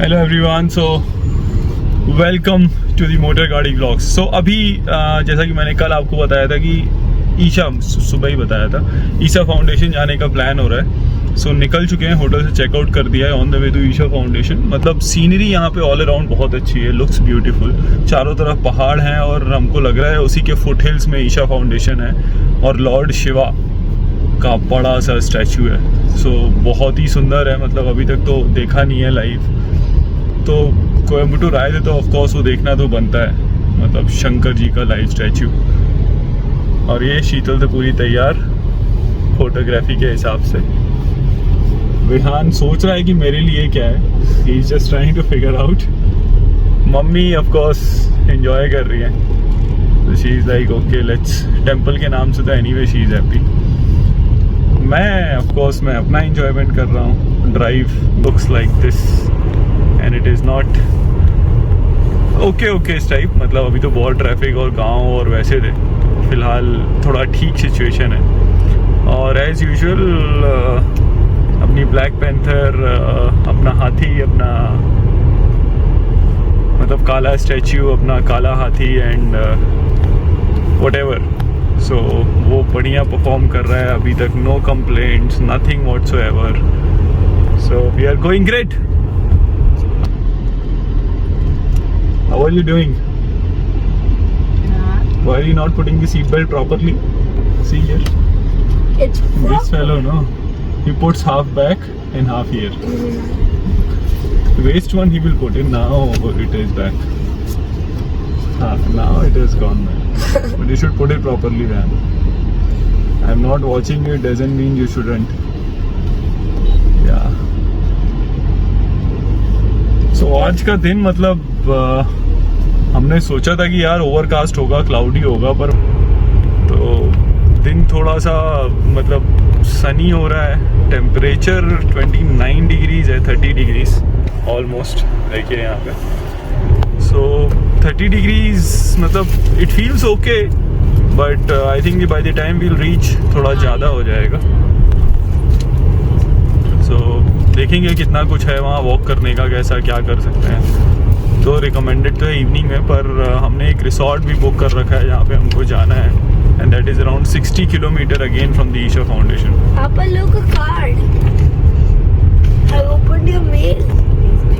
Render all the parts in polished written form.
Hello everyone, so welcome to the motor गाड़ी blogs. So अभी जैसा कि मैंने कल आपको बताया था कि ईशा सुबह ही बताया था, ईशा फाउंडेशन जाने का प्लान हो रहा है। सो निकल चुके हैं, होटल से चेकआउट कर दिया है, on the way to Isha Foundation. मतलब सीनरी यहाँ पे ऑल अराउंड बहुत अच्छी है, लुक्स ब्यूटीफुल। चारों तरफ पहाड़ हैं और हमको लग रहा है उसी के फुट हिल्स में ईशा फाउंडेशन है और लॉर्ड शिवा का बड़ा सा स्टैचू है। सो बहुत ही सुंदर है, मतलब अभी तक तो देखा नहीं है लाइव। तो कोयम्बटूर आए थे तो ऑफ कोर्स वो देखना तो बनता है, मतलब शंकर जी का लाइव स्टैचू। और ये शीतल तो पूरी तैयार फोटोग्राफी के हिसाब से। विहान सोच रहा है कि मेरे लिए क्या है, he is just trying to figure out. Mummy of course enjoy कर रही है, तो she is like okay let's, temple के नाम से तो एनीवे शी इज हैप्पी। मैं ऑफ कोर्स मैं अपना एंजॉयमेंट कर रहा हूँ। Drive looks like this and it is not okay इस टाइप। मतलब अभी तो बहुत ट्रैफिक और गांव और वैसे थे, फिलहाल थोड़ा ठीक सिचुएशन है। और एज यूजुअल अपनी ब्लैक पैंथर, अपना हाथी, अपना मतलब काला स्टैचू, अपना काला हाथी एंड व्हाटएवर। सो वो बढ़िया परफॉर्म कर रहा है अभी तक, no complaints, nothing whatsoever. So we are going great. How are you doing? Why are you not putting the seatbelt properly? See here. It's This fellow, no? He puts half back and half here. The waist one he will put in. Now it is back. Now it is gone back. But you should put it properly, man. I'm not watching you doesn't mean you shouldn't. Yeah. So आज का दिन मतलब हमने सोचा था कि यार overcast होगा, क्लाउडी होगा, पर तो दिन थोड़ा सा मतलब सनी हो रहा है। टेम्परेचर 29 डिग्रीज है, 30 डिग्रीज ऑलमोस्ट, देखिए यहाँ पे। सो 30 डिग्रीज मतलब it feels okay, but I think by the time we'll reach थोड़ा ज़्यादा हो जाएगा। सो देखेंगे कितना कुछ है वहाँ वॉक करने का, कैसा क्या कर सकते हैं। तो रिकमेंडेड तो है इवनिंग में, पर हमने एक रिसोर्ट भी बुक कर रखा है जहाँ पे हमको जाना है, and that is around 60 kilometre again from the Isha Foundation. Papa, look a card. I opened your mail.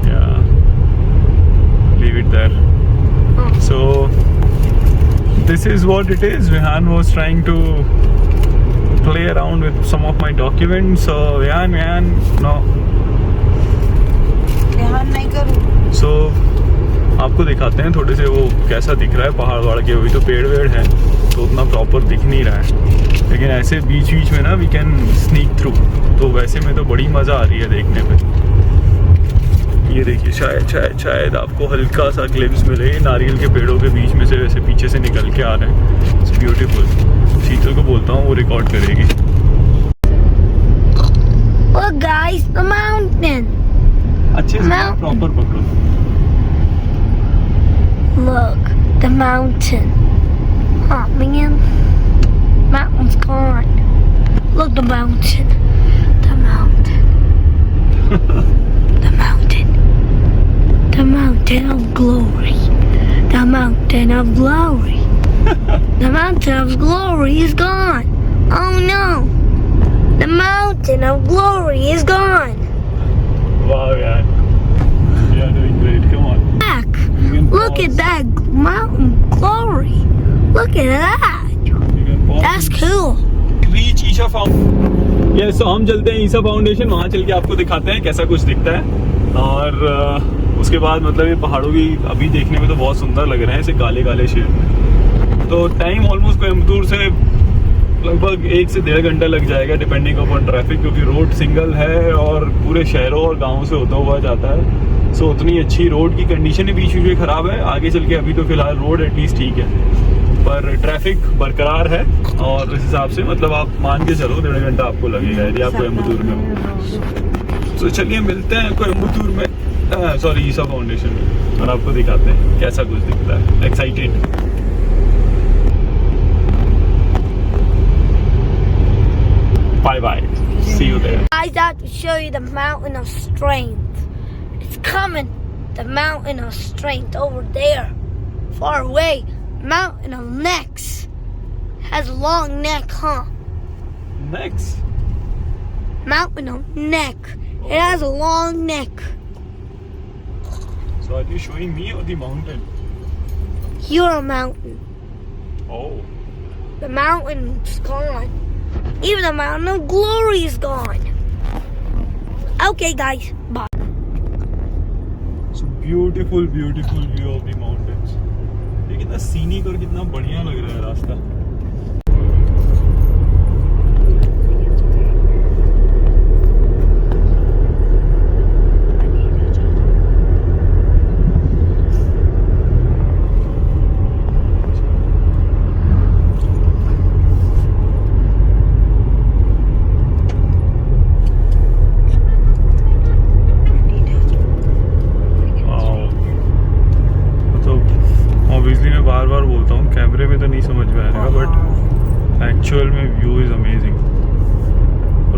Yeah, leave it there. So this is what it is. Vihan was trying to play around with some of my documents. So Vihan, no. ध्यान नहीं करूँ। So आपको दिखाते हैं थोड़े से वो कैसा दिख रहा है पहाड़ वाड़ के। अभी तो पेड़ वेड़ है तो उतना प्रॉपर दिख नहीं रहा है, लेकिन ऐसे बीच बीच में ना वी कैन स्नीक थ्रू, तो वैसे में तो बड़ी मज़ा आ रही है देखने पे। ये देखिए शायद आपको हल्का सा ग्लिम्स मिले नारियल के पेड़ों के बीच में से, वैसे पीछे से निकल के आ रहे हैं। It's beautiful. शीतल को बोलता हूँ वो रिकॉर्ड करेगी। Look guys, the mountain. अच्छे से प्रॉपर पकड़ो। Look, the mountain. Oh man, mountain's gone. Look, the mountain. The mountain. The mountain. The mountain of glory. The mountain of glory. The mountain of glory is gone. Oh no. The mountain of glory is gone. Wow, yeah. You are doing great. Come on. Back. Look at that mountain glory. Look at that. That's cool. Reach Isha Foundation. Yes, तो हम चलते हैं Isha foundation, वहाँ चल के आपको दिखाते हैं कैसा कुछ दिखता है। और उसके बाद मतलब ये पहाड़ों की अभी देखने में तो बहुत सुंदर लग रहे हैं, ऐसे काले काले शेड में। तो टाइम ऑलमोस्ट कोयम्बटूर से लगभग 1 से 1.5 घंटा लग जाएगा डिपेंडिंग अपॉन ट्रैफिक, क्योंकि रोड सिंगल है और पूरे शहरों और गाँव से होता हुआ जाता है। सो उतनी अच्छी रोड की कंडीशन है बीच में ख़राब है, आगे चल के अभी तो फिलहाल रोड एटलीस्ट ठीक है, पर ट्रैफिक बरकरार है। और इस हिसाब से मतलब आप मान के चलो 1.5 घंटा आपको लगेगा यदि आप कोयम्बटूर में हो। तो चलिए मिलते हैं कोयम्बतूर में, सॉरी ईसा फाउंडेशन में, और आपको दिखाते हैं कैसा कुछ दिखता है। Excited. Bye bye, see you there. I have to show you the mountain of strength. It's coming. The mountain of strength over there. Far away. Mountain of necks. Has a long neck, huh? Next. Mountain of neck. It has a long neck. So are you showing me or the mountain? You're a mountain. Oh. The mountain's gone. Even the mountain of glory is gone. Okay, guys. Bye. So beautiful, beautiful view of the mountains. ये कितना scenic और कितना बढ़िया लग रहा है रास्ता। मैं बार बार बोलता हूँ कैमरे में तो नहीं समझ में आएगा, बट एक्चुअल में view is amazing,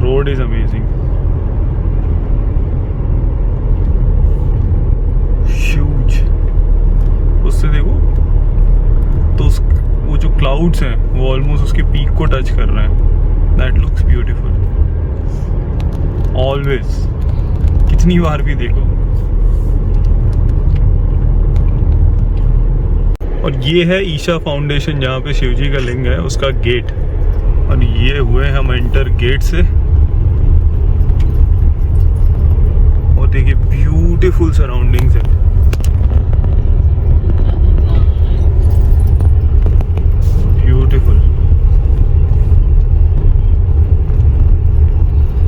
road is amazing, huge. उससे देखो तो वो जो क्लाउड्स हैं वो ऑलमोस्ट उसके पीक को टच कर रहे हैं। दैट लुक्स ब्यूटीफुल ऑलवेज, कितनी बार भी देखो। और ये है ईशा फाउंडेशन, जहाँ पे शिवजी का लिंग है, उसका गेट। और ये हुए हम एंटर गेट से, और देखिए ब्यूटीफुल सराउंडिंग्स है। ब्यूटीफुल।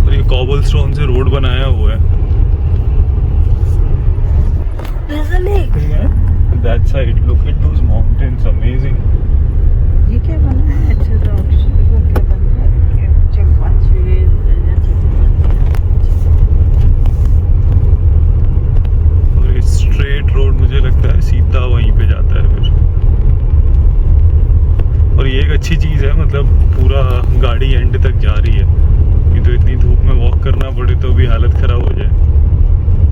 और ये कॉबलस्टोन से रोड बनाया हुआ है। That side, look at those mountains, amazing. ये क्या बना है? अच्छा रॉक, वो क्या बना है? चंपाची। और ये स्ट्रेट रोड मुझे लगता है सीधा वहीं पे जाता है फिर। और ये एक अच्छी चीज़ है, मतलब पूरा गाड़ी एंड तक जा रही है। नहीं तो इतनी धूप में वॉक करना पड़े तो भी हालत ख़राब हो जाए।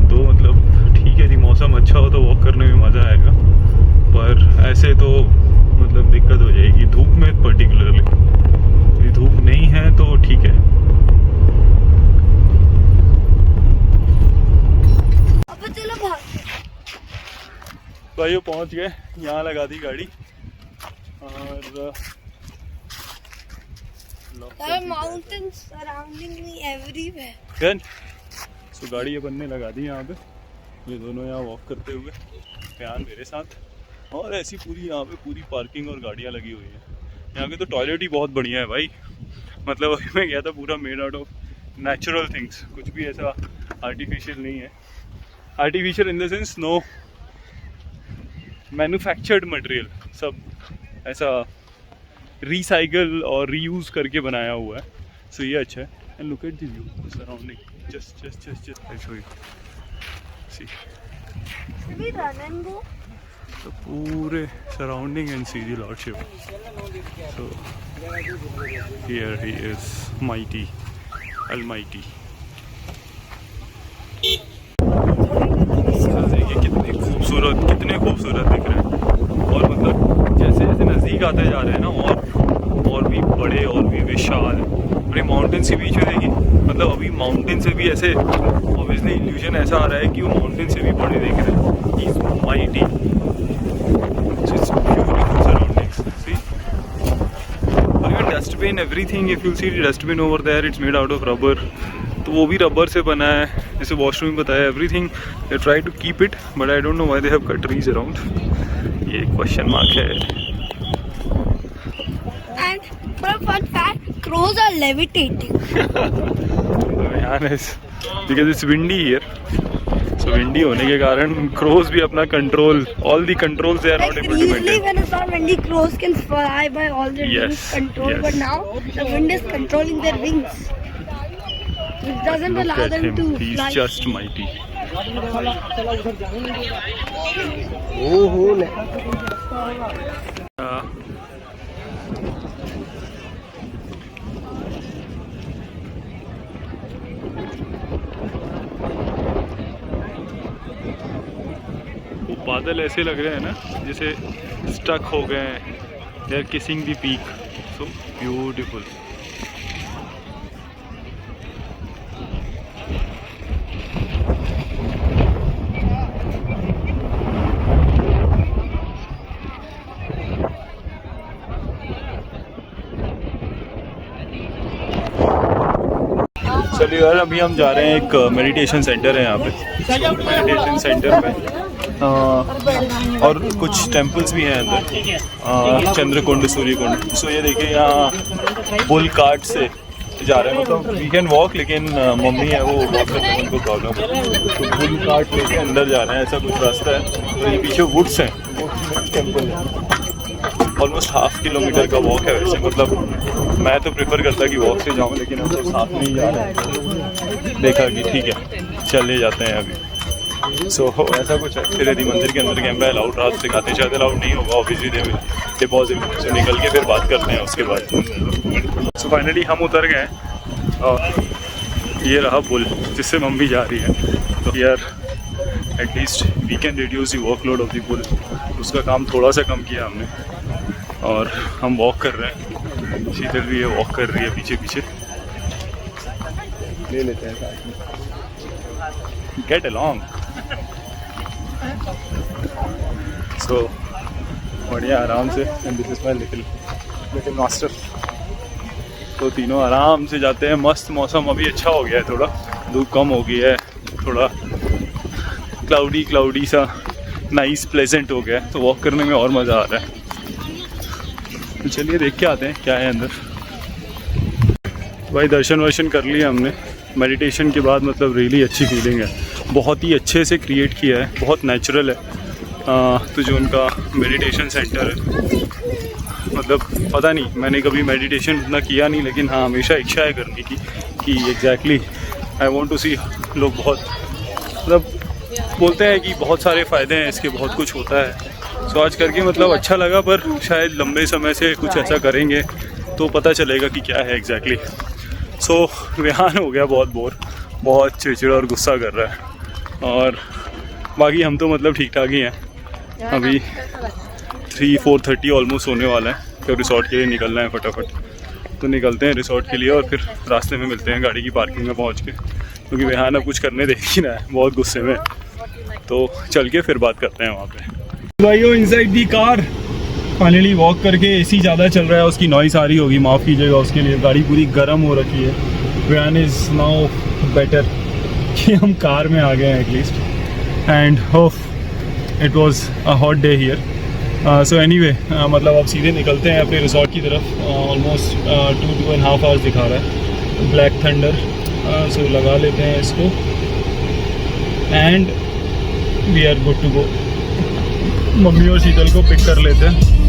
तो मतलब ठीक है, यदि मौसम अच्छा हो तो वॉक करने में मज़ा आएगा, पर ऐसे तो मतलब दिक्कत हो जाएगी धूप में पर्टिकुलरली। यदि धूप नहीं है तो ठीक है। भाई पहुंच गए, यहाँ लगा दी गाड़ी और There are mountains surrounding me everywhere. Good. So गाड़ी अपन ने लगा दी यहाँ पे, ये दोनों यहाँ वॉक करते हुए, फैन मेरे साथ, और ऐसी पूरी यहाँ पे पूरी पार्किंग और गाड़ियाँ लगी हुई हैं। यहाँ के तो टॉयलेट ही बहुत बढ़िया है भाई, मतलब अभी मैं गया था पूरा made out of natural things, कुछ भी ऐसा आर्टिफिशियल नहीं है। Artificial in the sense no manufactured material, सब ऐसा रिसाइकल और रीयूज करके बनाया हुआ है। सो ये अच्छा है। And look at the view surrounding, just I show you, see तो पूरे surrounding and see the lordship. So here he is mighty, almighty. देखिए कितने खूबसूरत दिख रहे हैं, और मतलब जैसे जैसे नज़दीक आते जा रहे हैं ना, और भी बड़े और भी विशाल। और ये माउंटेन्स के बीच में देखिए, मतलब अभी माउंटेन से भी ऐसे ऑब्वियसली इल्यूजन ऐसा आ रहा है कि वो माउंटेन से भी बड़े दिख रहे हैं। He is mighty, it's beautiful surroundings, see. और even dustbin, everything, if you see the dustbin over there, it's made out of rubber, तो वो भी रबर से बना है, जैसे वॉशरूम में बताया। Everything they try to keep it, but I don't know why they have cut trees around. ये एक क्वेश्चन मार्क है। And for a fun fact, crows are levitating. Because it's windy here. So windy होने के कारण crows भी अपना control, all the controls they are not able to Usually maintain. when it's not windy, crows can fly by all their Yes, wings control, yes. but now the wind is controlling their wings. It doesn't Look allow at them him. to He's fly. just mighty. वो बादल ऐसे लग रहे हैं ना जैसे stuck हो गए हैं. They are kissing the peak. So beautiful. चलिए यार, अभी हम जा रहे हैं. एक मेडिटेशन सेंटर है यहाँ पे. मेडिटेशन सेंटर में और कुछ टेम्पल्स भी हैं अंदर. चंद्रकुंड, सूर्यकुंड. सो ये देखिए यहाँ बुल कार्ट से जा रहे हैं. मतलब वी कैन वॉक, लेकिन मम्मी है वो वॉक करने में उनको प्रॉब्लम है, तो बुल कार्ट लेके अंदर जा रहे हैं. ऐसा कुछ रास्ता है. तो ये पीछे वुड्स हैं. टेम्पल है. ऑलमोस्ट 1/2 किलोमीटर का वॉक है. वैसे मतलब मैं तो प्रेफर करता कि वॉक से जाऊँ, लेकिन हम तो साथ में ही जा रहे हैं. देखा कि ठीक है चले जाते हैं अभी. सो ऐसा कुछ है. फिर यदि मंदिर के अंदर कैमरा अलाउड रात दिखाते, शायद अलाउड नहीं होगा obviously. They will deposit. So निकल के फिर बात करते हैं उसके बाद. सो फाइनली हम उतर गए और ये रहा पुल जिससे मम्मी जा रही है. तो यार at least we can reduce the workload of the pool. उसका काम थोड़ा सा कम किया हमने और हम वॉक कर रहे हैं. शीतल भी है, वॉक कर रही है पीछे पीछे. ले लेते हैं साथ में. Get along. सो बढ़िया आराम से. And this is my little master. तो तीनों आराम से जाते हैं. मस्त मौसम अभी अच्छा हो गया है, थोड़ा धूप कम हो गई है, थोड़ा क्लाउडी सा नाइस प्लेजेंट हो गया है. तो वॉक करने में और मज़ा आ रहा है. तो चलिए देख के आते हैं क्या है अंदर. भाई दर्शन वर्शन कर लिया हमने. मेडिटेशन के बाद मतलब रियली अच्छी फीलिंग है. बहुत ही अच्छे से क्रिएट किया है, बहुत नेचुरल है. तो जो उनका मेडिटेशन सेंटर है, मतलब पता नहीं, मैंने कभी मेडिटेशन उतना किया नहीं, लेकिन हाँ हमेशा इच्छा है करने की कि एग्जैक्टली आई वांट टू सी. लोग बहुत मतलब बोलते हैं कि बहुत सारे फ़ायदे हैं इसके, बहुत कुछ होता है. सो आज करके मतलब अच्छा लगा, पर शायद लंबे समय से कुछ ऐसा करेंगे तो पता चलेगा कि क्या है एग्जैक्टली. सो रेहान हो गया बहुत बोर, बहुत चिड़चिड़ा और गुस्सा कर रहा है. और बाकी हम तो मतलब ठीक ठाक ही हैं. अभी 3-4:30 ऑलमोस्ट होने वाला है. तो रिसोर्ट के लिए निकलना है फटाफट. तो निकलते हैं रिसोर्ट के लिए और फिर रास्ते में मिलते हैं गाड़ी की पार्किंग में पहुंच के, क्योंकि रेहान अब कुछ करने देख ही रहा है, बहुत गुस्से में. तो चल के फिर बात करते हैं वहाँ पे. भाइयों inside the car finally walk करके. एसी ज़्यादा चल रहा है, उसकी नॉइस आ रही होगी, माफ़ कीजिएगा उसके लिए. गाड़ी पूरी गर्म हो रखी है. रेहान इज़ नाउ बेटर कि हम कार में आ गए हैं at least. And hope it was a hot day here. So anyway मतलब अब सीधे निकलते हैं अपने रिसोर्ट की तरफ. ऑलमोस्ट 2.5 आवर्स दिखा रहा है. Black thunder. सो लगा लेते हैं इसको and we are good to go. Mummy और शीतल को पिक कर लेते हैं.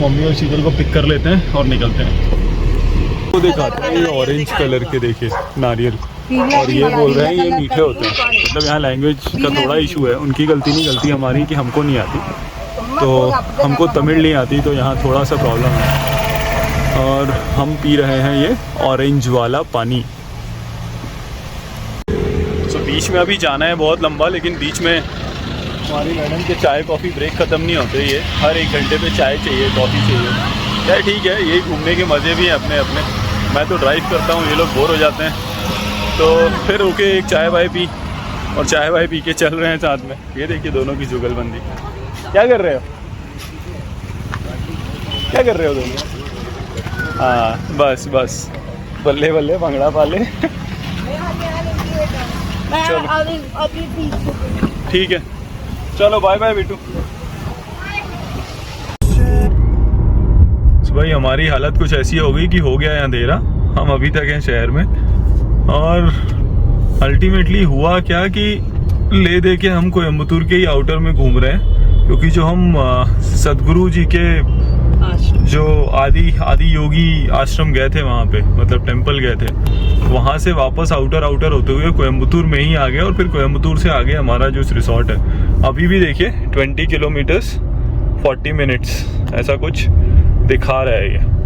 मम्मी और शीतल को पिक कर लेते हैं और निकलते हैं. तो दिखाते हैं ये ऑरेंज कलर के, देखिए नारियल. और ये बोल रहे हैं ये मीठे होते हैं. मतलब यहाँ लैंग्वेज का थोड़ा इशू है. उनकी गलती नहीं, गलती हमारी कि हमको नहीं आती. तो हमको तमिल नहीं आती, तो यहाँ थोड़ा सा प्रॉब्लम है. और हम पी रहे हैं ये ऑरेंज वाला पानी. सो बीच में अभी जाना है बहुत लंबा, लेकिन बीच में हमारी मैडम के चाय कॉफ़ी ब्रेक ख़त्म नहीं होते. ये हर 1 घंटे पे चाय चाहिए, कॉफ़ी चाहिए. क्या ठीक है, यही घूमने के मज़े भी हैं अपने अपने. मैं तो ड्राइव करता हूँ, ये लोग बोर हो जाते हैं, तो फिर रुके एक चाय वाय पी और चाय वाय पी के चल रहे हैं साथ में. ये देखिए दोनों की जुगलबंदी. क्या कर रहे हो, क्या कर रहे हो दोनों? हाँ बस बस बल्ले बल्ले भंगड़ा पाले. ठीक है चलो बाय बाय बेटू. तो भाई हमारी हालत कुछ ऐसी हो गई कि हो गया है अंधेरा. हम अभी तक हैं शहर में और अल्टीमेटली हुआ क्या कि ले दे के हम कोयम्बतूर के ही आउटर में घूम रहे हैं, क्योंकि जो हम सदगुरु जी के आश्रम। जो आदि योगी आश्रम गए थे वहाँ पे, मतलब टेम्पल गए थे, वहाँ से वापस आउटर होते हुए कोयम्बतूर में ही आ गए और फिर कोयम्बतूर से आगे हमारा जो रिसोर्ट है। अभी भी देखिए 20 किलोमीटर्स 40 मिनट्स ऐसा कुछ दिखा रहा है ये।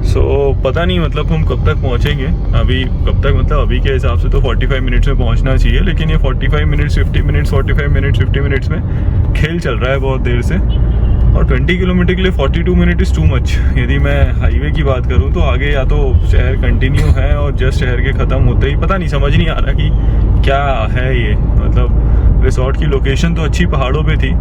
सो पता नहीं मतलब हम कब तक पहुँचेंगे। अभी कब तक मतलब अभी के हिसाब से तो 45 मिनट्स में पहुँचना चाहिए, लेकिन ये 45 मिनट्स 50 मिनट्स 45 मिनट्स 50 मिनट्स में खेल चल रहा है बहुत देर से। और 20 किलोमीटर के लिए 42 मिनट इज़ टू मच। यदि मैं हाईवे की बात करूं तो आगे या तो शहर कंटिन्यू है और जस्ट शहर के ख़त्म होते ही पता नहीं, समझ नहीं आ रहा कि क्या है ये। मतलब रिसोर्ट की लोकेशन तो अच्छी पहाड़ों पे थी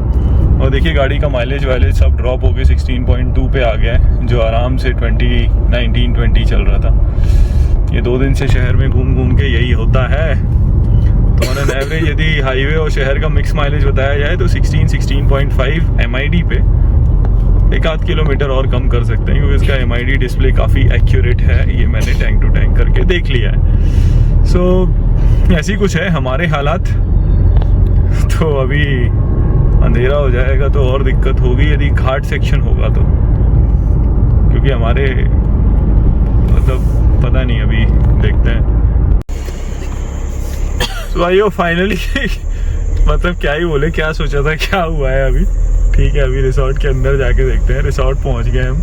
और देखिए गाड़ी का माइलेज वाइलेज सब ड्रॉप हो गए, 16.2 पे आ गया है, जो आराम से 19-20 चल रहा था। ये 2 दिन से शहर में घूम के यही होता है। तो ऑन एन एवरेज यदि हाईवे और शहर का मिक्स माइलेज बताया जाए तो 16.5 MID पे 1-8 किलोमीटर और कम कर सकते हैं, क्योंकि इसका MID डिस्प्ले काफ़ी एक्यूरेट है। ये मैंने टैंक टू टैंक करके देख लिया है। सो ऐसी कुछ है हमारे हालात। तो अभी अंधेरा हो जाएगा तो और दिक्कत होगी यदि घाट सेक्शन होगा तो, क्योंकि हमारे मतलब पता नहीं, अभी देखते हैं। तो भाइयों फाइनली मतलब क्या ही बोले, क्या सोचा था क्या हुआ है अभी। ठीक है, अभी रिसोर्ट के अंदर जाके देखते हैं। रिसोर्ट पहुंच गए हम।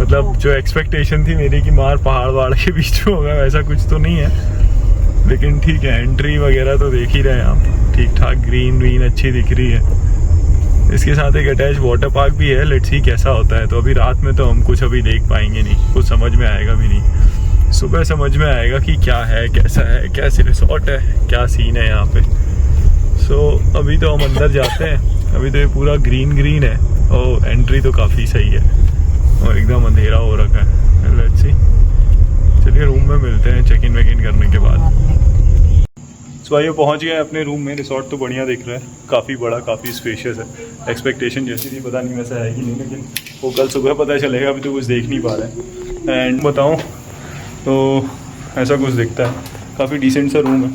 मतलब जो एक्सपेक्टेशन थी मेरी कि मार पहाड़ के बीच में होगा, वैसा कुछ तो नहीं है, लेकिन ठीक है। एंट्री वगैरह तो देख ही रहे हैं आप, ठीक ठाक ग्रीन अच्छी दिख रही है। इसके साथ एक अटैच वाटर पार्क भी है। लेट्स सी कैसा होता है। तो अभी रात में तो हम कुछ अभी देख पाएंगे नहीं, कुछ समझ में आएगा भी नहीं। सुबह समझ में आएगा कि क्या है, कैसा है, कैसे रिसोर्ट है, क्या सीन है यहाँ पे। सो अभी तो हम अंदर जाते हैं। अभी तो ये पूरा ग्रीन है और एंट्री तो काफ़ी सही है और एकदम अंधेरा हो रखा है। लेट्स सी, चलिए रूम में मिलते हैं चेक इन करने के बाद। सो भाई पहुँच गए अपने रूम में। रिसोर्ट तो बढ़िया दिख रहा है, काफ़ी बड़ा, काफ़ी स्पेशियस है। एक्सपेक्टेशन जैसी थी, पता नहीं वैसा है कि नहीं, लेकिन वो कल सुबह पता चलेगा। अभी तो कुछ देख नहीं पा रहे हैं। एंड बताऊँ तो ऐसा कुछ दिखता है, काफ़ी डिसेंट सा रूम है।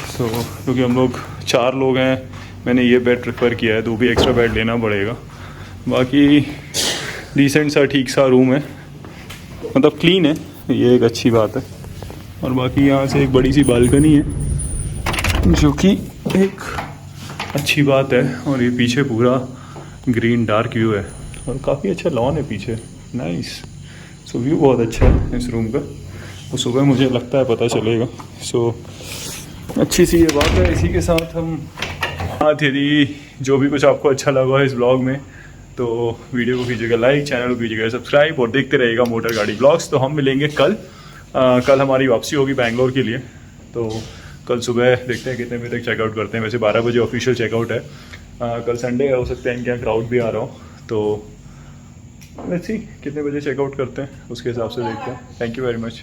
सो क्योंकि हम लोग 4 लोग हैं, मैंने ये बेड प्रेफर किया है। 2 भी एक्स्ट्रा बेड लेना पड़ेगा। बाकी डिसेंट सा ठीक सा रूम है, मतलब क्लीन है, ये एक अच्छी बात है। और बाकी यहाँ से एक बड़ी सी बालकनी है जो कि एक अच्छी बात है। और ये पीछे पूरा ग्रीन डार्क व्यू है और काफ़ी अच्छा लॉन है पीछे, नाइस। सो व्यू बहुत अच्छा है इस रूम का। वो सुबह मुझे लगता है पता चलेगा। सो अच्छी सी ये बात है। इसी के साथ हम बात, यदि जो भी कुछ आपको अच्छा लगा है इस ब्लॉग में तो वीडियो को कीजिएगा लाइक, चैनल को कीजिएगा सब्सक्राइब और देखते रहेगा मोटर गाड़ी ब्लॉग्स। तो हम मिलेंगे कल। कल हमारी वापसी होगी बैंगलोर के लिए। तो कल सुबह देखते हैं कितने बजे तक चेकआउट करते हैं। वैसे 12 बजे ऑफिशियल चेकआउट है। कल संडे है, हो सकता है इनके यहाँ क्राउड भी आ रहा हो। तो लेट्स सी कितने बजे चेकआउट करते हैं, उसके हिसाब से देखते हैं। Thank you very much.